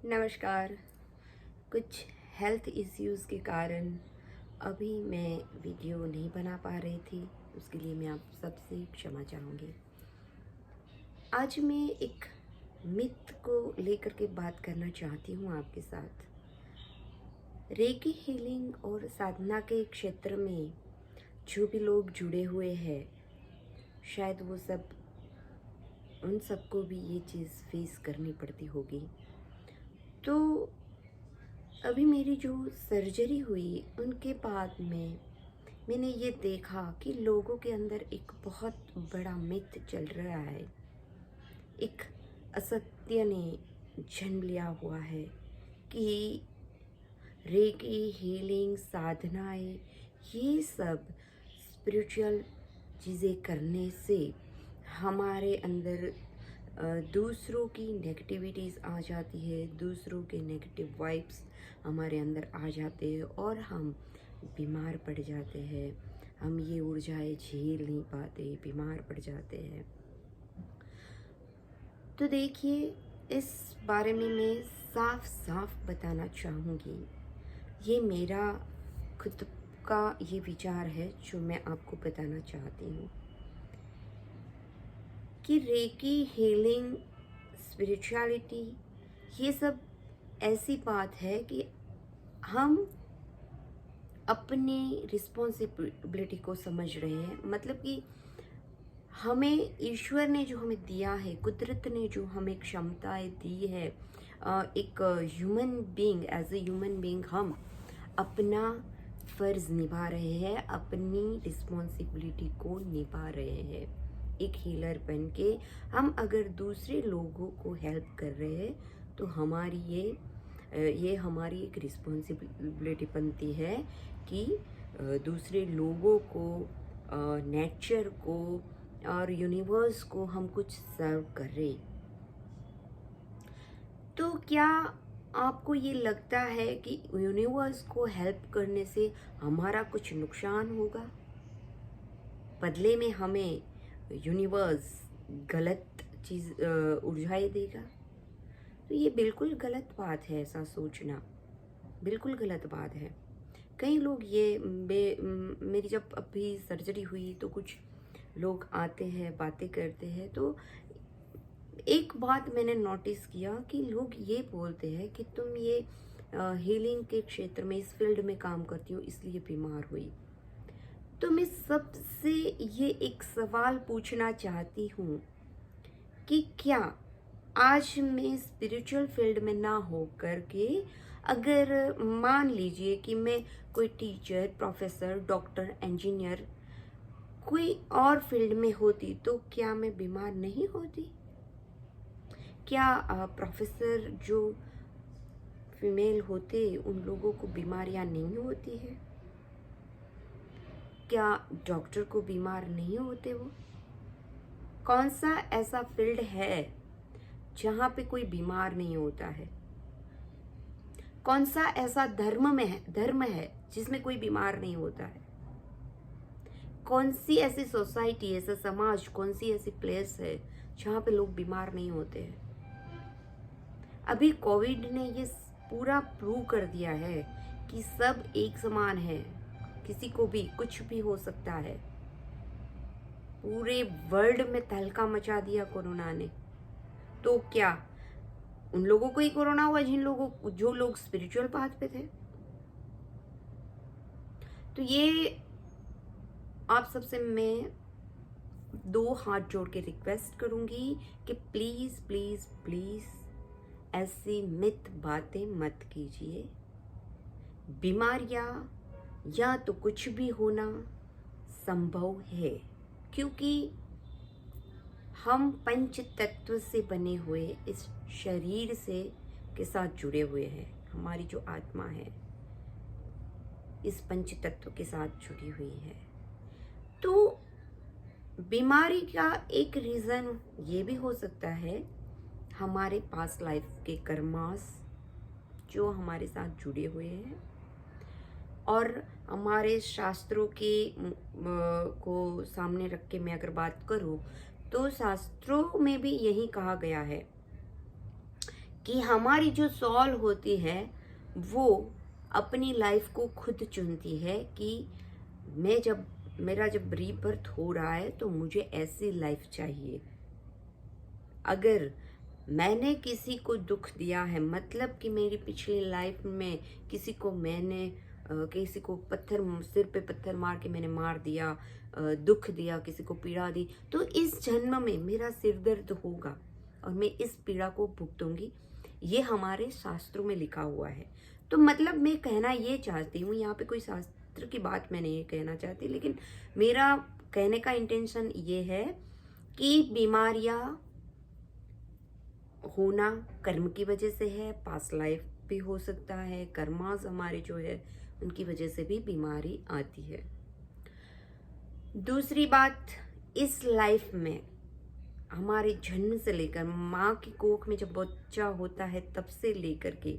नमस्कार। कुछ health issues के कारण अभी मैं वीडियो नहीं बना पा रही थी, उसके लिए मैं आप सबसे क्षमा चाहूँगी। आज मैं एक मिथ को लेकर के बात करना चाहती हूँ आपके साथ। रेकी हीलिंग और साधना के क्षेत्र में जो भी लोग जुड़े हुए हैं, शायद वो सब उन सबको भी ये चीज़ फेस करनी पड़ती होगी। तो अभी मेरी जो सर्जरी हुई उनके बाद में मैंने ये देखा कि लोगों के अंदर एक बहुत बड़ा मिथ चल रहा है। एक असत्य ने जन्म लिया हुआ है कि रेकी हीलिंग साधनाएं ये सब स्पिरिचुअल चीज़ें करने से हमारे अंदर दूसरों की नेगेटिविटीज़ आ जाती है, दूसरों के नेगेटिव वाइब्स हमारे अंदर आ जाते हैं और हम बीमार पड़ जाते हैं। हम ये ऊर्जाएं झेल नहीं पाते, बीमार पड़ जाते हैं। तो देखिए, इस बारे में मैं साफ साफ बताना चाहूँगी। ये मेरा खुद का ये विचार है जो मैं आपको बताना चाहती हूँ कि रेकी हीलिंग स्पिरिचुअलिटी ये सब ऐसी बात है कि हम अपनी रिस्पॉन्सिबिलिटी को समझ रहे हैं। मतलब कि हमें ईश्वर ने जो हमें दिया है, कुदरत ने जो हमें क्षमताएं दी है, एक human being, as a human being हम अपना फ़र्ज़ निभा रहे हैं, अपनी रिस्पॉन्सिबिलिटी को निभा रहे हैं। एक हीलर बन के हम अगर दूसरे लोगों को हेल्प कर रहे हैं तो हमारी ये हमारी एक रिस्पॉन्सिबिलिटी बनती है कि दूसरे लोगों को, नेचर को और यूनिवर्स को हम कुछ सर्व करें। तो क्या आपको ये लगता है कि यूनिवर्स को हेल्प करने से हमारा कुछ नुकसान होगा? बदले में हमें यूनिवर्स गलत चीज़ उलझाई देगा? तो ये बिल्कुल गलत बात है, ऐसा सोचना बिल्कुल गलत बात है। कई लोग मेरी जब अभी सर्जरी हुई तो कुछ लोग आते हैं, बातें करते हैं, तो एक बात मैंने नोटिस किया कि लोग ये बोलते हैं कि तुम ये हीलिंग के क्षेत्र में, इस फील्ड में काम करती हो इसलिए बीमार हुई। तो मैं सबसे ये एक सवाल पूछना चाहती हूँ कि क्या आज मैं स्पिरिचुअल फील्ड में ना हो करके, अगर मान लीजिए कि मैं कोई टीचर, प्रोफेसर, डॉक्टर, इंजीनियर कोई और फील्ड में होती तो क्या मैं बीमार नहीं होती? क्या प्रोफेसर जो फीमेल होते उन लोगों को बीमारियां नहीं होती है? क्या डॉक्टर को बीमार नहीं होते वो? कौन सा ऐसा फील्ड है जहाँ पे कोई बीमार नहीं होता है? कौन सा ऐसा धर्म है जिसमें कोई बीमार नहीं होता है? कौन सी ऐसी सोसाइटी, ऐसा समाज, कौन सी ऐसी प्लेस है जहाँ पे लोग बीमार नहीं होते हैं? अभी कोविड ने ये पूरा प्रूव कर दिया है कि सब एक समान है, किसी को भी कुछ भी हो सकता है। पूरे वर्ल्ड में तहलका मचा दिया कोरोना ने। तो क्या उन लोगों को ही कोरोना हुआ जो लोग स्पिरिचुअल पाथ पे थे? तो ये आप सबसे मैं दो हाथ जोड़ के रिक्वेस्ट करूंगी कि प्लीज प्लीज प्लीज ऐसी मिथ बातें मत कीजिए। बीमारियां या तो कुछ भी होना संभव है, क्योंकि हम पंच तत्व से बने हुए इस शरीर से के साथ जुड़े हुए हैं। हमारी जो आत्मा है इस पंच तत्व के साथ जुड़ी हुई है। तो बीमारी का एक रीज़न ये भी हो सकता है हमारे पास्ट लाइफ के कर्मास जो हमारे साथ जुड़े हुए हैं। और हमारे शास्त्रों के को सामने रख के मैं अगर बात करूं तो शास्त्रों में भी यही कहा गया है कि हमारी जो सोल होती है वो अपनी लाइफ को खुद चुनती है कि मेरा जब रीबर्थ हो रहा है तो मुझे ऐसी लाइफ चाहिए। अगर मैंने किसी को दुख दिया है, मतलब कि मेरी पिछली लाइफ में किसी को सिर पे पत्थर मार के मैंने मार दिया, दुख दिया, किसी को पीड़ा दी, तो इस जन्म में मेरा सिर दर्द होगा और मैं इस पीड़ा को भुगतूंगी। ये हमारे शास्त्रों में लिखा हुआ है। तो मतलब मैं कहना ये चाहती हूँ, यहाँ पे कोई शास्त्र की बात मैं नहीं कहना चाहती, लेकिन मेरा कहने का इंटेंशन ये है कि बीमारियाँ होना कर्म की वजह से है, पास्ट लाइफ भी हो सकता है, कर्मास हमारे जो है उनकी वजह से भी बीमारी आती है। दूसरी बात, इस लाइफ में हमारे जन्म से लेकर माँ की कोख में जब बच्चा होता है तब से लेकर के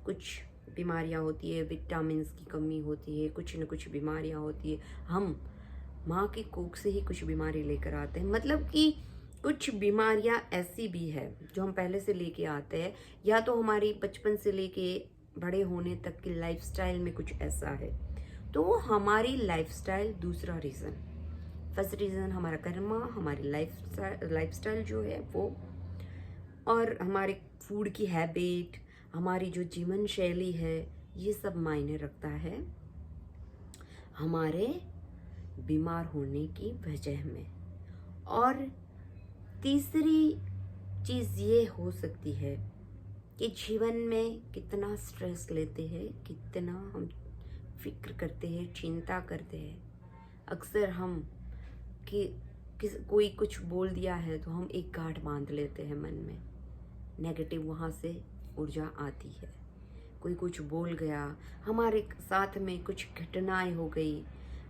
कुछ बीमारियाँ होती है, विटामिन्स की कमी होती है, कुछ न कुछ बीमारियाँ होती है। हम माँ की कोख से ही कुछ बीमारी लेकर आते हैं, मतलब कि कुछ बीमारियाँ ऐसी भी है जो हम पहले से लेके आते हैं, या तो हमारी बचपन से लेके बड़े होने तक की लाइफस्टाइल में कुछ ऐसा है। तो हमारी लाइफस्टाइल दूसरा रीज़न, फर्स्ट रीज़न हमारा कर्मा, हमारी लाइफस्टाइल जो है वो, और हमारे फूड की हैबिट, हमारी जो जीवन शैली है, ये सब मायने रखता है हमारे बीमार होने की वजह में। और तीसरी चीज़ ये हो सकती है कि जीवन में कितना स्ट्रेस लेते हैं, कितना हम फिक्र करते हैं, चिंता करते हैं। अक्सर हम कोई कुछ बोल दिया है तो हम एक गांठ बांध लेते हैं मन में, नेगेटिव वहाँ से ऊर्जा आती है। कोई कुछ बोल गया, हमारे साथ में कुछ घटनाएं हो गई,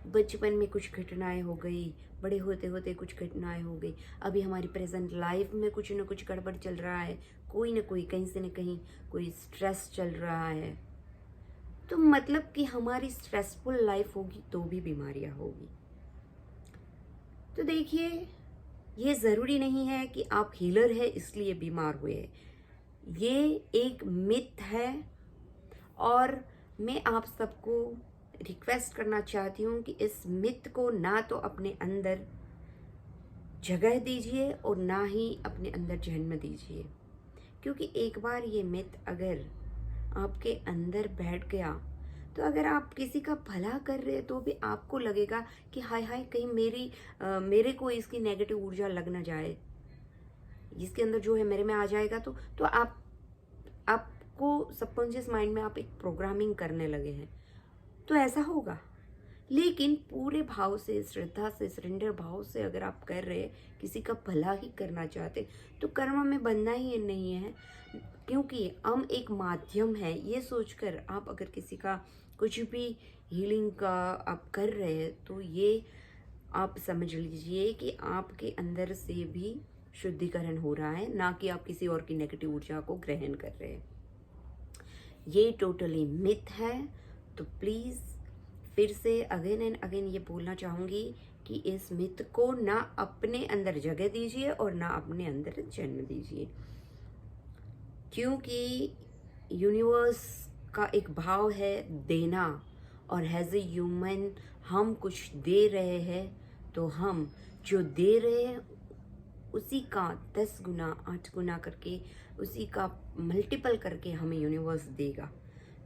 बचपन में कुछ घटनाएं हो गई, बड़े होते होते कुछ घटनाएं हो गई, अभी हमारी प्रेजेंट लाइफ में कुछ न कुछ गड़बड़ चल रहा है, कोई न कोई कहीं से न कहीं कोई स्ट्रेस चल रहा है। तो मतलब कि हमारी स्ट्रेसफुल लाइफ होगी तो भी बीमारियां होगी। तो देखिए, ये ज़रूरी नहीं है कि आप हीलर है इसलिए बीमार हुए, ये एक मिथ है। और मैं आप सबको रिक्वेस्ट करना चाहती हूँ कि इस मिथ को ना तो अपने अंदर जगह दीजिए और ना ही अपने अंदर जन्म दीजिए, क्योंकि एक बार ये मिथ अगर आपके अंदर बैठ गया तो अगर आप किसी का भला कर रहे तो भी आपको लगेगा कि हाय हाय कहीं मेरे को इसकी नेगेटिव ऊर्जा लग ना जाए, इसके अंदर जो है मेरे में आ जाएगा। तो आपको सबकॉन्शियस माइंड में आप एक प्रोग्रामिंग करने लगे हैं, तो ऐसा होगा। लेकिन पूरे भाव से, श्रद्धा से, सरेंडर भाव से अगर आप कर रहे, किसी का भला ही करना चाहते, तो कर्म में बनना ही नहीं है, क्योंकि हम एक माध्यम है। ये सोचकर आप अगर किसी का कुछ भी हीलिंग का आप कर रहे हैं तो ये आप समझ लीजिए कि आपके अंदर से भी शुद्धिकरण हो रहा है, ना कि आप किसी और की नेगेटिव ऊर्जा को ग्रहण कर रहे हैं। ये टोटली मिथ है। तो प्लीज़ फिर से अगेन एंड अगेन ये बोलना चाहूँगी कि इस मिथ को ना अपने अंदर जगह दीजिए और ना अपने अंदर जन्म दीजिए, क्योंकि यूनिवर्स का एक भाव है देना, और एज ए ह्यूमन हम कुछ दे रहे हैं तो हम जो दे रहे हैं उसी का 10 गुना 8 गुना करके, उसी का मल्टीपल करके हमें यूनिवर्स देगा।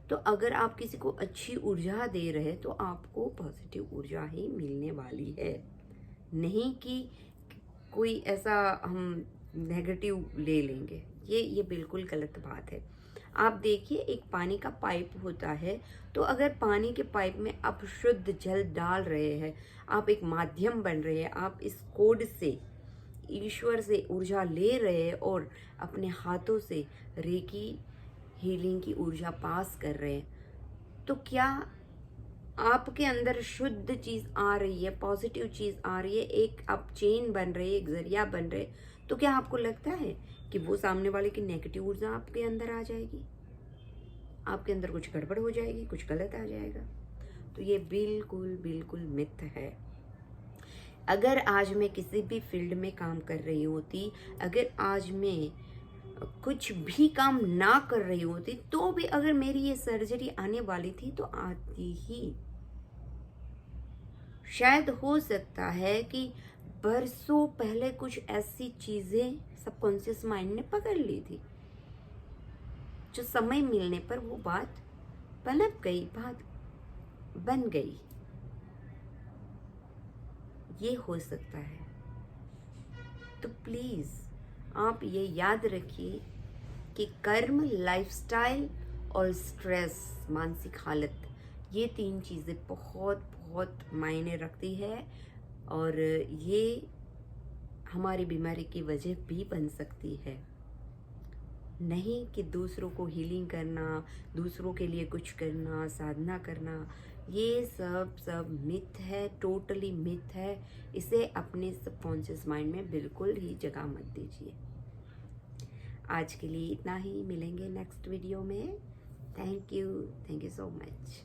तो अगर आप किसी को अच्छी ऊर्जा दे रहे हैं तो आपको पॉजिटिव ऊर्जा ही मिलने वाली है, नहीं कि कोई ऐसा हम नेगेटिव ले लेंगे। ये बिल्कुल गलत बात है। आप देखिए, एक पानी का पाइप होता है, तो अगर पानी के पाइप में आप शुद्ध जल डाल रहे हैं, आप एक माध्यम बन रहे हैं, आप इस कोड से ईश्वर से ऊर्जा ले रहे हैं और अपने हाथों से रेकी हीलिंग की ऊर्जा पास कर रहे हैं, तो क्या आपके अंदर शुद्ध चीज़ आ रही है, पॉजिटिव चीज़ आ रही है, एक आप चेन बन रहे, एक जरिया बन रहे, तो क्या आपको लगता है कि वो सामने वाले की नेगेटिव ऊर्जा आपके अंदर आ जाएगी, आपके अंदर कुछ गड़बड़ हो जाएगी, कुछ गलत आ जाएगा? तो ये बिल्कुल बिल्कुल मिथ है। अगर आज मैं किसी भी फील्ड में काम कर रही होती, अगर आज मैं कुछ भी काम ना कर रही होती तो भी अगर मेरी ये सर्जरी आने वाली थी तो आती ही। शायद हो सकता है कि बरसों पहले कुछ ऐसी चीजें सबकॉन्शियस माइंड ने पकड़ ली थी, जो समय मिलने पर वो बात पनप गई, बात बन गई। ये हो सकता है। तो प्लीज आप ये याद रखिए कि कर्म, लाइफस्टाइल और स्ट्रेस, मानसिक हालत, ये 3 चीज़ें बहुत बहुत मायने रखती है और ये हमारी बीमारी की वजह भी बन सकती है। नहीं कि दूसरों को हीलिंग करना, दूसरों के लिए कुछ करना, साधना करना, ये सब मिथ है, टोटली मिथ है। इसे अपने सबकॉन्शियस माइंड में बिल्कुल ही जगह मत दीजिए। आज के लिए इतना ही, मिलेंगे नेक्स्ट वीडियो में। Thank you so much.